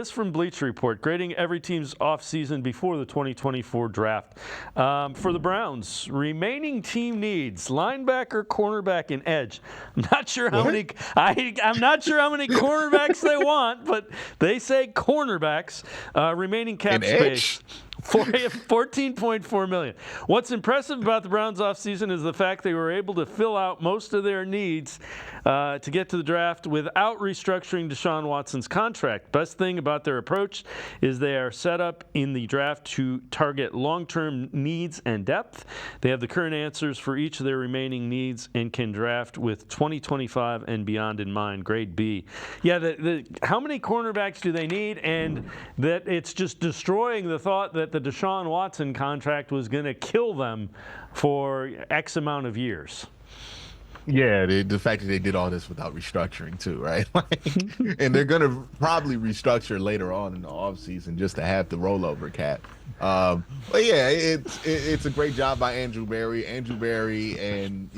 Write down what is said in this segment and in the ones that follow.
This from Bleacher Report, grading every team's offseason before the 2024 draft. For the Browns, remaining team needs: linebacker, cornerback, and edge. I'm not sure how many. I'm not sure how many cornerbacks they want, but they say cornerbacks. Remaining cap space. $14.4 million. What's impressive about the Browns offseason is the fact they were able to fill out most of their needs to get to the draft without restructuring Deshaun Watson's contract. Best thing about their approach is they are set up in the draft to target long-term needs and depth. They have the current answers for each of their remaining needs and can draft with 2025 and beyond in mind. Grade B. Yeah, how many cornerbacks do they need? And that it's just destroying the thought that the Deshaun Watson contract was going to kill them for X amount of years. Yeah, the fact that they did all this without restructuring too, right? And they're going to probably restructure later on in the offseason just to have the rollover cap. But yeah, it's a great job by Andrew Berry. Andrew Berry and,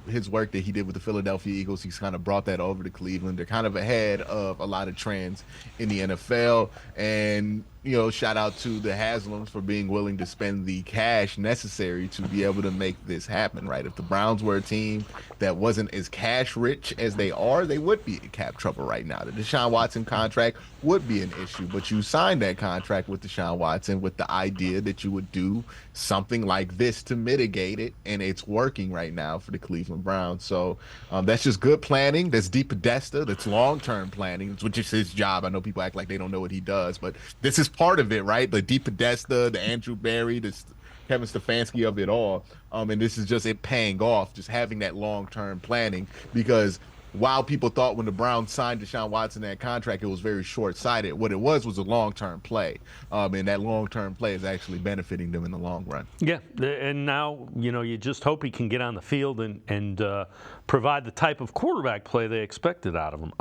his work that he did with the Philadelphia Eagles, he's kind of brought that over to Cleveland. They're kind of ahead of a lot of trends in the NFL. And, shout out to the Haslams for being willing to spend the cash necessary to be able to make this happen, right? If the Browns were a team that wasn't as cash rich as they are, they would be in cap trouble right now. The Deshaun Watson contract would be an issue, but you signed that contract with Deshaun Watson with the idea that you would do something like this to mitigate it, and it's working right now for the Cleveland Browns. So that's just good planning. That's deep podesta. That's long-term planning, which is his job. I know people act like they don't know what he does, but this is part of it, right? The deep podesta, the Andrew Berry, the Kevin Stefanski of it all. And this is just it paying off, just having that long-term planning, because while people thought when the Browns signed Deshaun Watson that contract, it was very short-sighted. What it was a long-term play. And that long-term play is actually benefiting them in the long run. Yeah, and now, you just hope he can get on the field and provide the type of quarterback play they expected out of him.